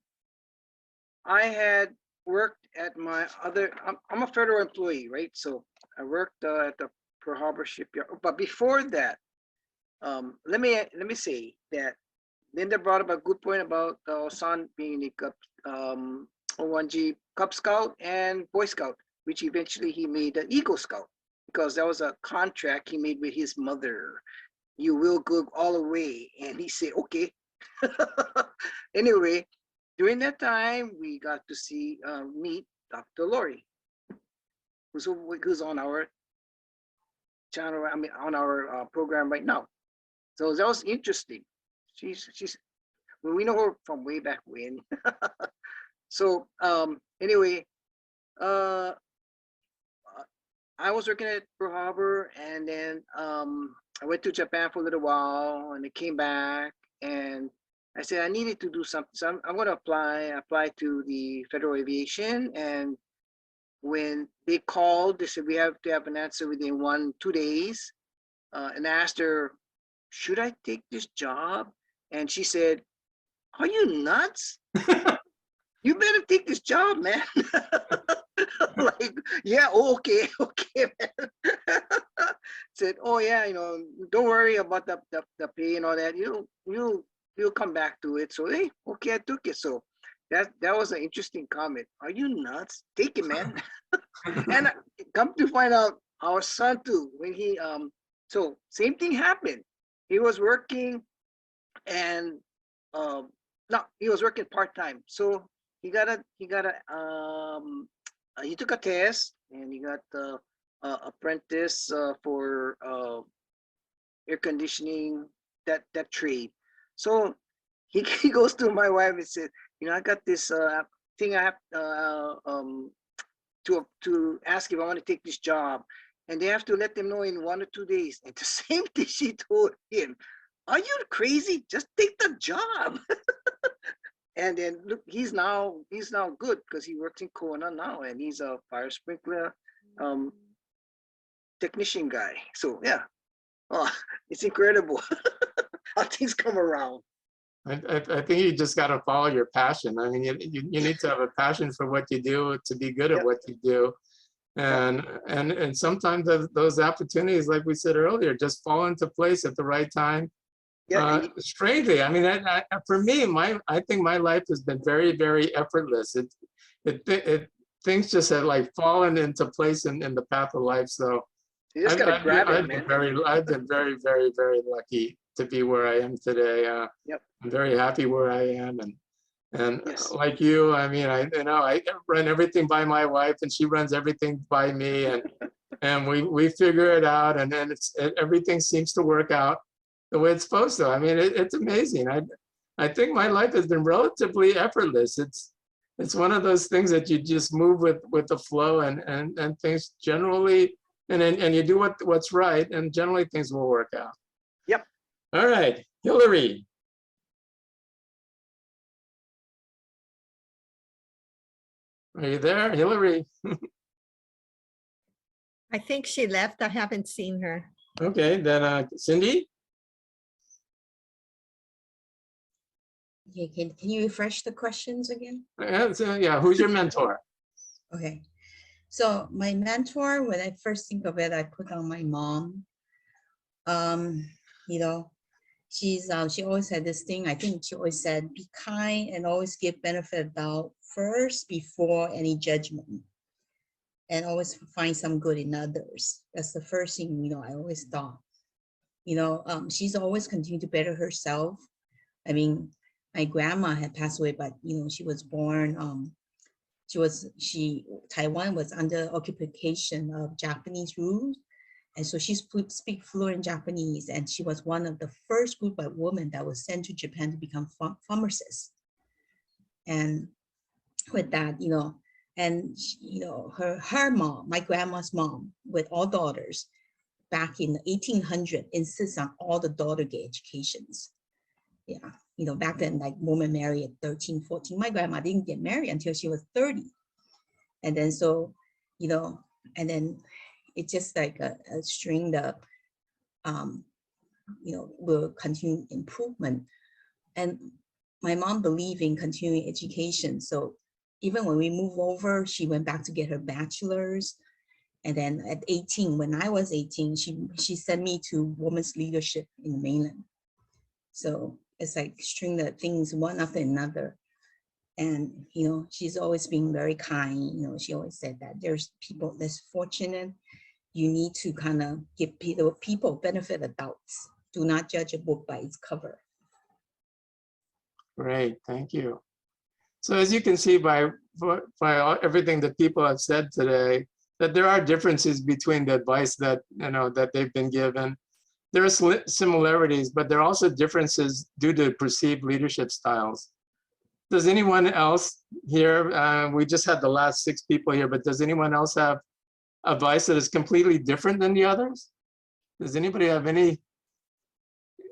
I had worked at my other, I'm a federal employee, right? So I worked at the Pearl Harbor shipyard. But before that, let me say that Linda brought up a good point about son being a O1G Cub Scout and Boy Scout, which eventually he made an Eagle Scout because that was a contract he made with his mother. You will go all the way, and he said, okay. Anyway, during that time, we got to meet Dr. Lori, who's on our channel, on our program right now. So that was interesting. She's well, we know her from way back when. So anyway, I was working at Pearl Harbor, and then I went to Japan for a little while, and I came back, and I said I needed to do something. So I'm going to apply to the Federal Aviation, and when they called, they said we have to have an answer within 1-2 days, and I asked her, should I take this job? And she said, are you nuts? You better take this job, man. Like, yeah, okay, man. Said, oh yeah, don't worry about the pay and all that. You'll come back to it. So hey, okay, I took it. So that was an interesting comment. Are you nuts? Take it, man. And come to find out, our son too, when he so same thing happened. He was working, and no, he was working part-time. So he took a test, and he got the apprentice for air conditioning, that trade. So he goes to my wife and said, I got this thing I have to ask if I want to take this job, and they have to let them know in 1 or 2 days. And the same thing she told him, are you crazy? Just take the job. And then look, he's now good because he works in Kona now, and he's a fire sprinkler technician guy. So yeah, it's incredible how things come around. I think you just got to follow your passion. I mean, you need to have a passion for what you do to be good at what you do. And sometimes those opportunities, like we said earlier, just fall into place at the right time. Strangely, I mean, for me, I think my life has been very, very effortless. things just had like fallen into place in the path of life. So You just gotta grab it, man. I've been very, very, very lucky to be where I am today. Yep. I'm very happy where I am, and Yes. like you, I mean, I run everything by my wife, and she runs everything by me, and we figure it out, and then everything seems to work out the way it's supposed to. I mean, it's amazing. I think my life has been relatively effortless. It's one of those things that you just move with the flow, and things generally, and you do what's right, and generally things will work out. Yep. All right, Hillary. Are you there, Hillary? I think she left. I haven't seen her. Okay, then Cindy. Okay, can you refresh the questions again? Yeah, who's your mentor? Okay, so my mentor, when I first think of it, I put on my mom. You know, she always had this thing. I think she always said, be kind and always give benefit of doubt first before any judgment, and always find some good in others. That's the first thing, you know, I always thought. You know, she's always continued to better herself. I mean, my grandma had passed away, but you know, she was born, Taiwan was under occupation of Japanese rule. And so she speak fluent Japanese, and she was one of the first group of women that was sent to Japan to become pharmacists. And with that, you know, and you know, her mom, my grandma's mom, with all daughters, back in the 1800s, insists on all the daughter get educations. Yeah, you know, back then, like women married at 13, 14. My grandma didn't get married until she was 30. And then so, you know, and then it's just like a string of, you know, will continue improvement. And my mom believed in continuing education. So even when we moved over, she went back to get her bachelor's. And then at 18, when I was 18, she sent me to women's leadership in the mainland. So it's like string of things one after another. And, you know, she's always been very kind. You know, she always said that there's people that's fortunate. You need to kind of give people benefit of doubts. Do not judge a book by its cover. Great, thank you. So as you can see by everything that people have said today, that there are differences between the advice that, you know, that they've been given. There are similarities, but there are also differences due to perceived leadership styles. Does anyone else here, we just had the last 6 people here, but does anyone else have advice that is completely different than the others? Does anybody have any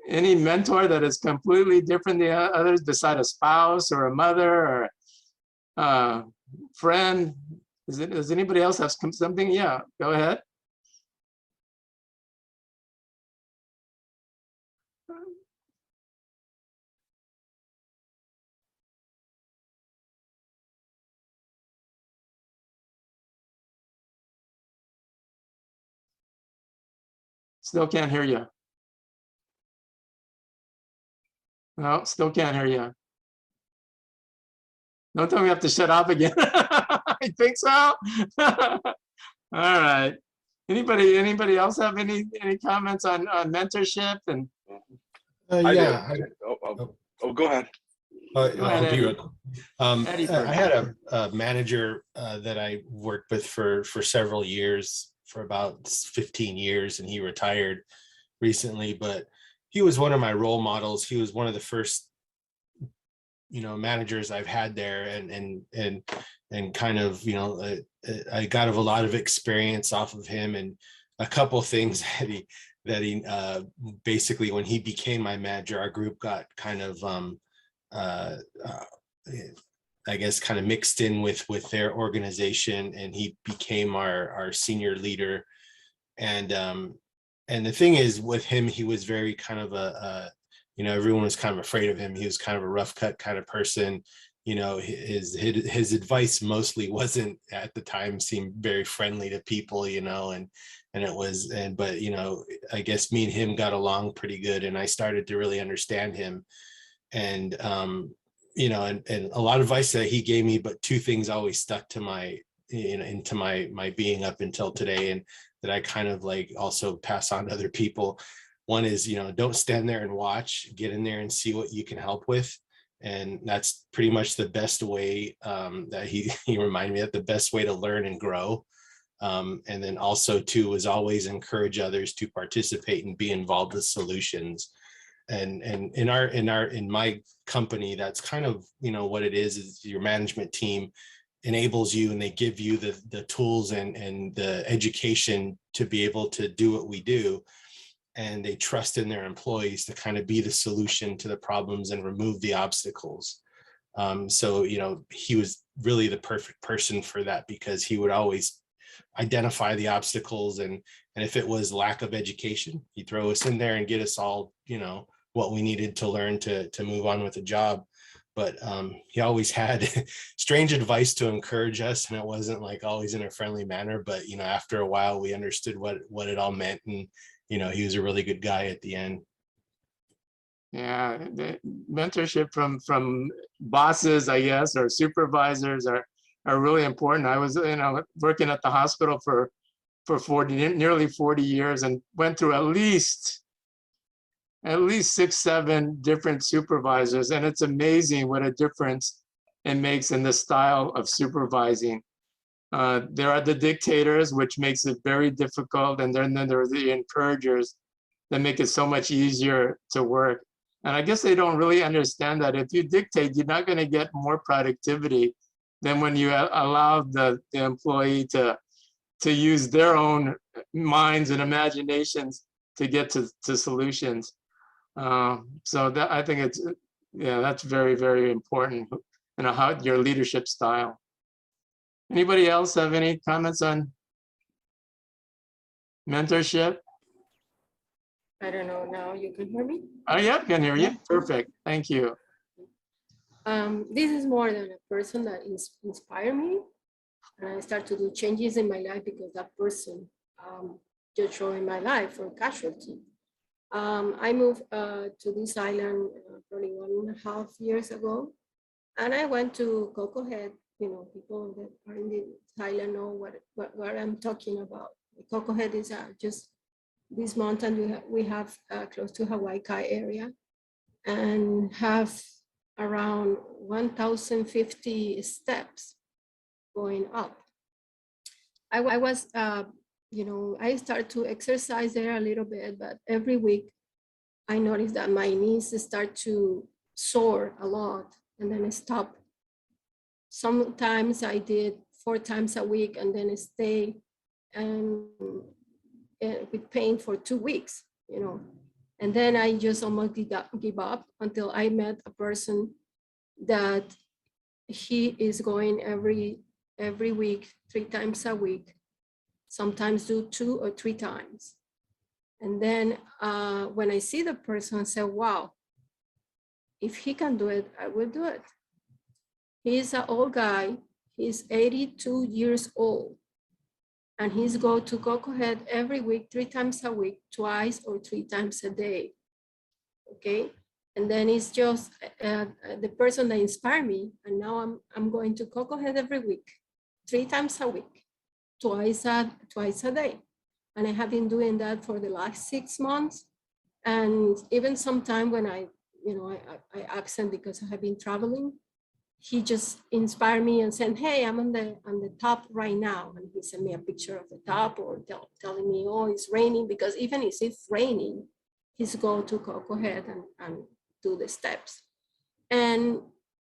mentor that is completely different than the others, beside a spouse or a mother or a friend? Does anybody else have something? Yeah, go ahead. Still can't hear you. No, still can't hear you. Don't tell me we have to shut up again. I think so. All right. Anybody else have any comments on mentorship and? Yeah. Go ahead. I'll be real. Eddie first. I had a manager that I worked with for several years, for about 15 years, and he retired recently, but he was one of my role models. He was one of the first, you know, managers I've had there, and kind of, you know, I got a lot of experience off of him, and a couple things that he basically, when he became my manager, our group got kind of I guess kind of mixed in with their organization, and he became our senior leader. And the thing is with him, he was very kind of you know, everyone was kind of afraid of him. He was kind of a rough cut kind of person. You know, his advice mostly wasn't, at the time, seemed very friendly to people, you know, but, you know, I guess me and him got along pretty good, and I started to really understand him. And, you know, and a lot of advice that he gave me, but 2 things always stuck to my, into my being up until today, and that I kind of like also pass on to other people. One is, don't stand there and watch, get in there and see what you can help with. And that's pretty much the best way that he reminded me that the best way to learn and grow. And then also too was always encourage others to participate and be involved with solutions. And in my company, that's kind of, what it is your management team enables you, and they give you the tools and the education to be able to do what we do. And they trust in their employees to kind of be the solution to the problems and remove the obstacles. So, he was really the perfect person for that, because he would always identify the obstacles. And if it was lack of education, he'd throw us in there and get us all, what we needed to learn to move on with the job. But he always had strange advice to encourage us, and it wasn't like always in a friendly manner. But, after a while, we understood what it all meant. And he was a really good guy at the end. Yeah, the mentorship from bosses, I guess, or supervisors are really important. I was, working at the hospital for nearly 40 years, and went through at least 6-7 different supervisors, and it's amazing what a difference it makes in the style of supervising. There are the dictators, which makes it very difficult, and then there are the encouragers that make it so much easier to work. And I guess they don't really understand that if you dictate, you're not going to get more productivity than when you allow the employee to use their own minds and imaginations to get to solutions. So that, I think that's very, very important, how your leadership style. Anybody else have any comments on mentorship? I don't know now. You can hear me? Oh, yeah, I can hear you. Perfect. Thank you. This is more than a person that inspired me. And I start to do changes in my life because that person just showing my life for casualty. I moved to this island probably 1.5 years ago. And I went to Coco Head. People that are in the island know what I'm talking about. Coco Head is just this mountain we have close to Hawaii Kai area, and have around 1,050 steps going up. I was, I started to exercise there a little bit, but every week I noticed that my knees start to sore a lot, and then I stop. Sometimes I did 4 times a week, and then I stay with pain for 2 weeks, and then I just almost give up until I met a person that he is going every week, 3 times a week, sometimes do 2 or 3 times. And then when I see the person, I say, wow, if he can do it, I will do it. He's an old guy. He's 82 years old. And he's go to Coco Head every week, 3 times a week, twice or 3 times a day. Okay. And then it's just the person that inspired me. And now I'm going to Coco Head every week, 3 times a week, twice a day. And I have been doing that for the last 6 months. And even sometime when I absent because I have been traveling, he just inspired me and said, hey, I'm on the top right now. And he sent me a picture of the top, or telling me, oh, it's raining, because even if it's raining, he's go to Coco Head and do the steps. And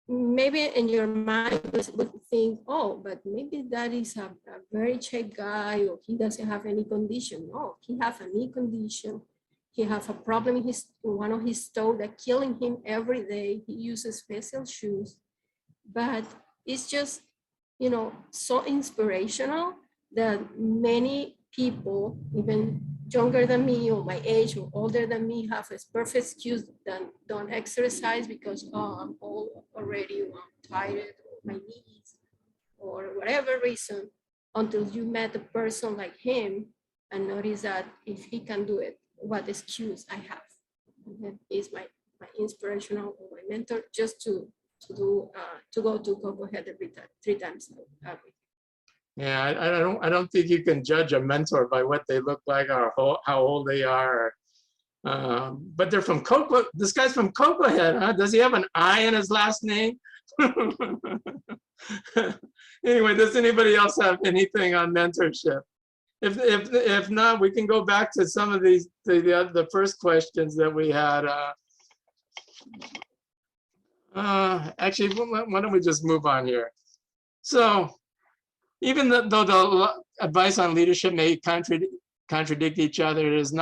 maybe in your mind would think, oh, but maybe that is a very cheap guy, or he doesn't have any condition. No, he has a knee condition. He has a problem in one of his toe that killing him every day. He uses special shoes. But it's just, so inspirational that many people, even younger than me or my age or older than me, have a perfect excuse that don't exercise because, oh, I'm old already, or I'm tired, or my knees, or whatever reason, until you met a person like him and notice that if he can do it, what excuse I have. And that is my inspirational, or my mentor, just to go to Coco Head every time, 3 times a week. Yeah, I don't think you can judge a mentor by what they look like or how old they are. But they're from Coco. This guy's from Coco Head, huh? Does he have an I in his last name? Anyway, does anybody else have anything on mentorship? If not, we can go back to some of these, the first questions that we had. Actually, why don't we just move on here? So, even though the advice on leadership may contradict each other, it is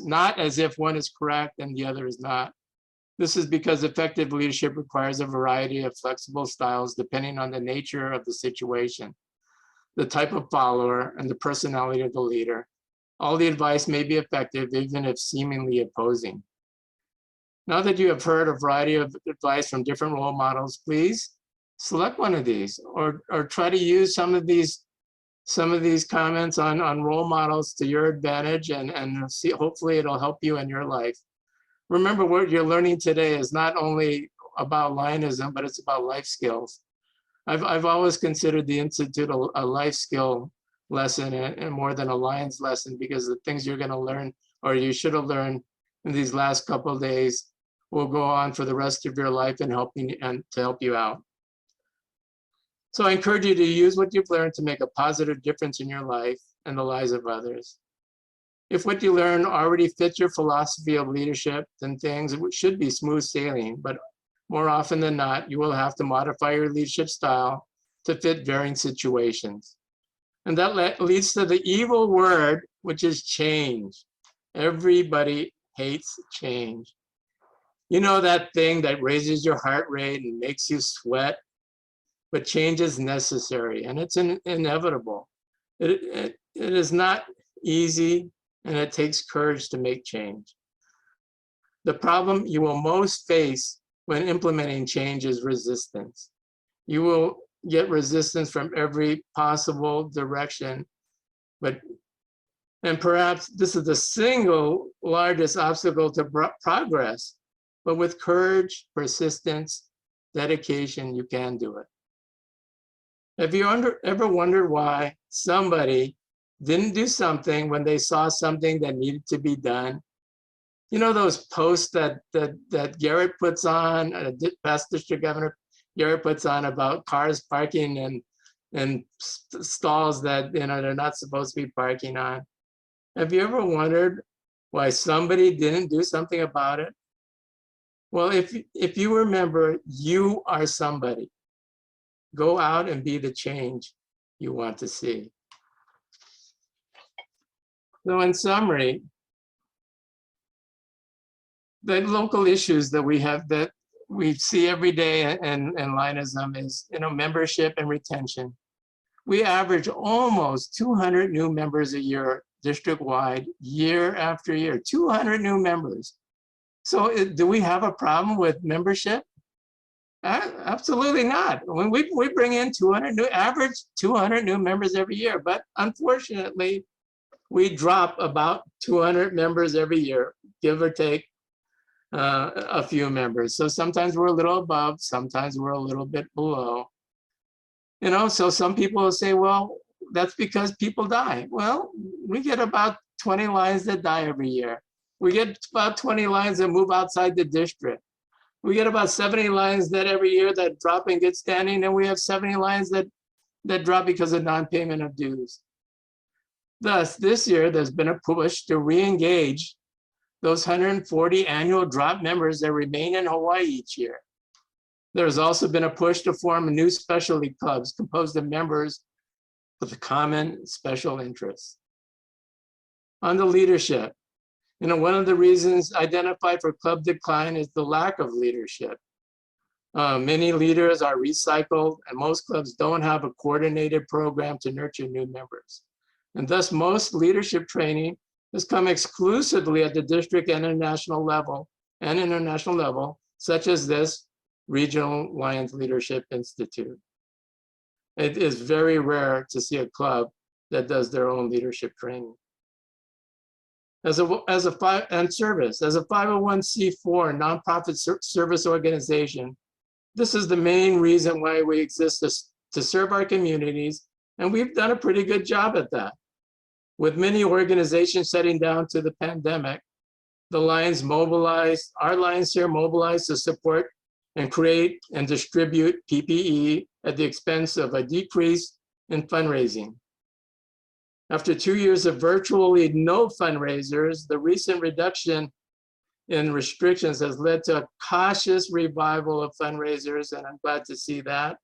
not as if one is correct and the other is not. This is because effective leadership requires a variety of flexible styles depending on the nature of the situation, the type of follower, and the personality of the leader. All the advice may be effective even if seemingly opposing. Now that you have heard a variety of advice from different role models, please select one of these or try to use some of these comments on role models to your advantage and see, hopefully it'll help you in your life. Remember, what you're learning today is not only about Lionism, but it's about life skills. I've always considered the Institute a life skill lesson and more than a Lions lesson, because the things you're going to learn or you should have learned in these last couple of days will go on for the rest of your life and to help you out. So I encourage you to use what you've learned to make a positive difference in your life and the lives of others. If what you learn already fits your philosophy of leadership, then things should be smooth sailing, but more often than not, you will have to modify your leadership style to fit varying situations. And that leads to the evil word, which is change. Everybody hates change. You know, that thing that raises your heart rate and makes you sweat, but change is necessary and it's inevitable. It is not easy, and it takes courage to make change. The problem you will most face when implementing change is resistance. You will get resistance from every possible direction, and perhaps this is the single largest obstacle to progress, but with courage, persistence, dedication, you can do it. Have you ever wondered why somebody didn't do something when they saw something that needed to be done? You know those posts that Garrett puts on, past district governor Garrett puts on about cars parking and stalls that they're not supposed to be parking on. Have you ever wondered why somebody didn't do something about it? Well, if you remember, you are somebody. Go out and be the change you want to see. So in summary, the local issues that we have that we see every day in Lionism is, membership and retention. We average almost 200 new members a year, district-wide, year after year, 200 new members. So do we have a problem with membership? Absolutely not. When we bring in average 200 new members every year, but unfortunately, we drop about 200 members every year, give or take a few members. So sometimes we're a little above, sometimes we're a little bit below. So some people will say, well, that's because people die. Well, we get about 20 Lions that die every year. We get about 20 Lions that move outside the district. We get about 70 Lions that every year that drop in good standing, and we have 70 Lions that drop because of non-payment of dues. Thus, this year, there's been a push to re-engage those 140 annual drop members that remain in Hawaii each year. There's also been a push to form new specialty clubs composed of members with a common special interests. On the leadership, one of the reasons identified for club decline is the lack of leadership. Many leaders are recycled, and most clubs don't have a coordinated program to nurture new members. And thus, most leadership training has come exclusively at the district and international level, such as this Regional Lions Leadership Institute. It is very rare to see a club that does their own leadership training. As a 501c4 nonprofit service organization, this is the main reason why we exist to serve our communities, and we've done a pretty good job at that. With many organizations shutting down to the pandemic, the Lions mobilized, our Lions here mobilized to support and create and distribute PPE at the expense of a decrease in fundraising. After 2 years of virtually no fundraisers, the recent reduction in restrictions has led to a cautious revival of fundraisers, and I'm glad to see that.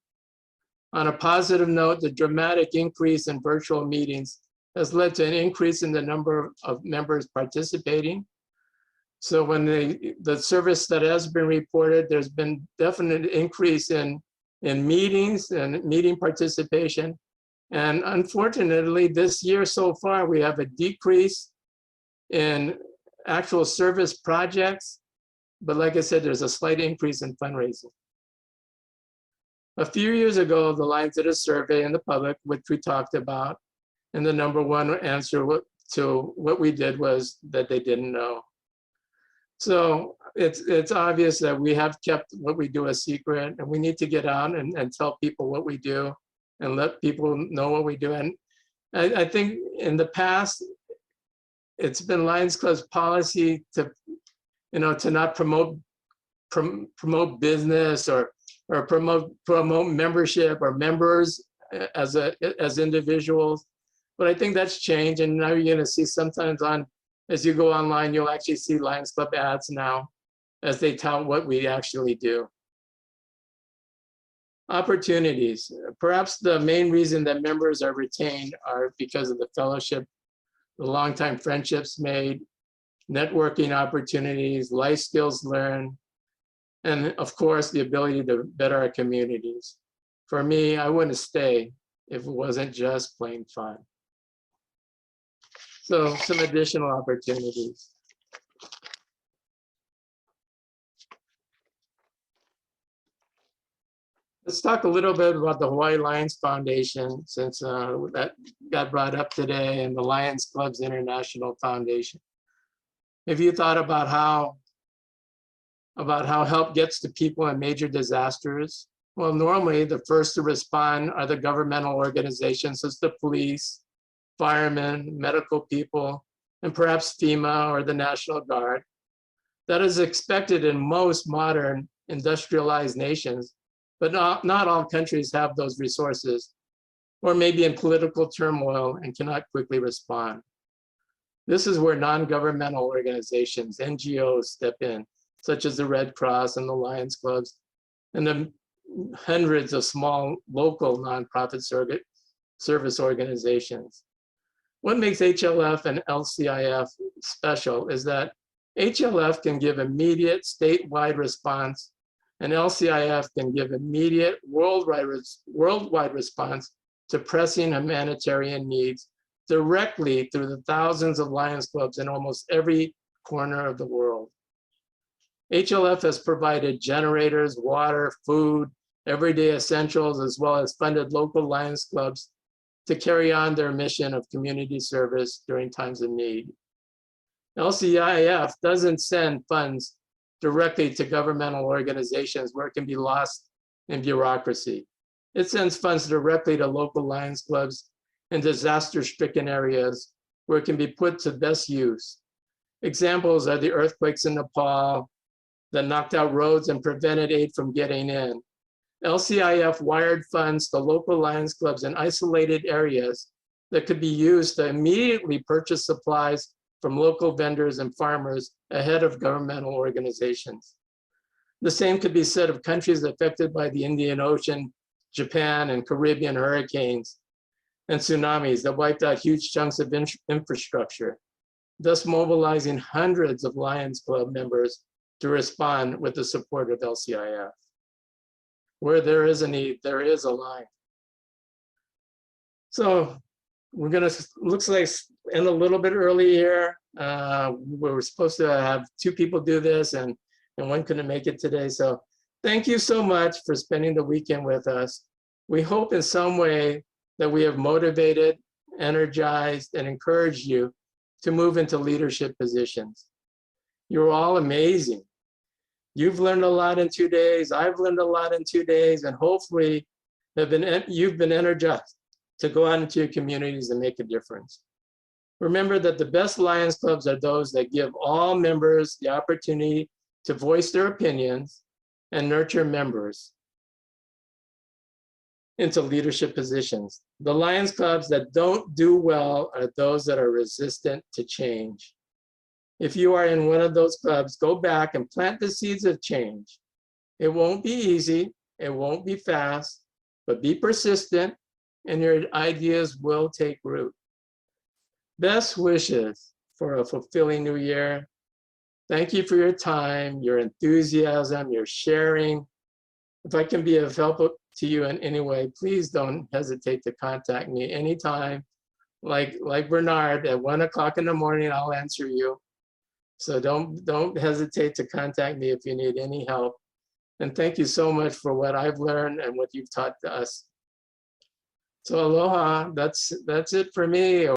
On a positive note, the dramatic increase in virtual meetings has led to an increase in the number of members participating. So when the service that has been reported, there's been definite increase in meetings and meeting participation. And unfortunately, this year so far, we have a decrease in actual service projects. But like I said, there's a slight increase in fundraising. A few years ago, the Lions did a survey in the public, which we talked about. And the number one answer to what we did was that they didn't know. So it's obvious that we have kept what we do a secret, and we need to get out and tell people what we do and let people know what we do. And I think in the past, it's been Lions Club's policy to, to not promote business or promote membership or members as individuals. But I think that's changed, and now you're going to see sometimes as you go online, you'll actually see Lions Club ads now as they tout what we actually do. Opportunities. Perhaps the main reason that members are retained are because of the fellowship, the longtime friendships made, networking opportunities, life skills learned, and of course, the ability to better our communities. For me, I wouldn't stay if it wasn't just plain fun. So some additional opportunities. Let's talk a little bit about the Hawaii Lions Foundation, since that got brought up today, and the Lions Clubs International Foundation. Have you thought about how help gets to people in major disasters? Well, normally the first to respond are the governmental organizations, such as the police, firemen, medical people, and perhaps FEMA or the National Guard. That is expected in most modern industrialized nations, but not all countries have those resources, or maybe in political turmoil and cannot quickly respond. This is where non-governmental organizations, NGOs, step in, such as the Red Cross and the Lions Clubs, and the hundreds of small local nonprofit service organizations. What makes HLF and LCIF special is that HLF can give immediate statewide response, and LCIF can give immediate worldwide response to pressing humanitarian needs directly through the thousands of Lions Clubs in almost every corner of the world. HLF has provided generators, water, food, everyday essentials, as well as funded local Lions Clubs to carry on their mission of community service during times of need. LCIF doesn't send funds directly to governmental organizations where it can be lost in bureaucracy. It sends funds directly to local Lions Clubs in disaster-stricken areas where it can be put to best use. Examples are the earthquakes in Nepal that knocked out roads and prevented aid from getting in. LCIF wired funds to local Lions Clubs in isolated areas that could be used to immediately purchase supplies from local vendors and farmers ahead of governmental organizations. The same could be said of countries affected by the Indian Ocean, Japan, and Caribbean hurricanes and tsunamis that wiped out huge chunks of infrastructure, thus mobilizing hundreds of Lions Club members to respond with the support of LCIF. Where there is a need, there is a line. So we're gonna, looks like, end a little bit early here. We were supposed to have 2 people do this, and one couldn't make it today. So thank you so much for spending the weekend with us. We hope in some way that we have motivated, energized, and encouraged you to move into leadership positions. You're all amazing. You've learned a lot in 2 days. I've learned a lot in 2 days, and hopefully you've been energized to go out into your communities and make a difference. Remember that the best Lions Clubs are those that give all members the opportunity to voice their opinions and nurture members into leadership positions. The Lions Clubs that don't do well are those that are resistant to change. If you are in one of those clubs, go back and plant the seeds of change. It won't be easy, it won't be fast, but be persistent and your ideas will take root. Best wishes for a fulfilling new year. Thank you for your time, your enthusiasm, your sharing. If I can be of help to you in any way, please don't hesitate to contact me anytime. Like Bernard, at 1 o'clock in the morning, I'll answer you. So don't hesitate to contact me if you need any help. And thank you so much for what I've learned and what you've taught to us. So aloha, that's it for me.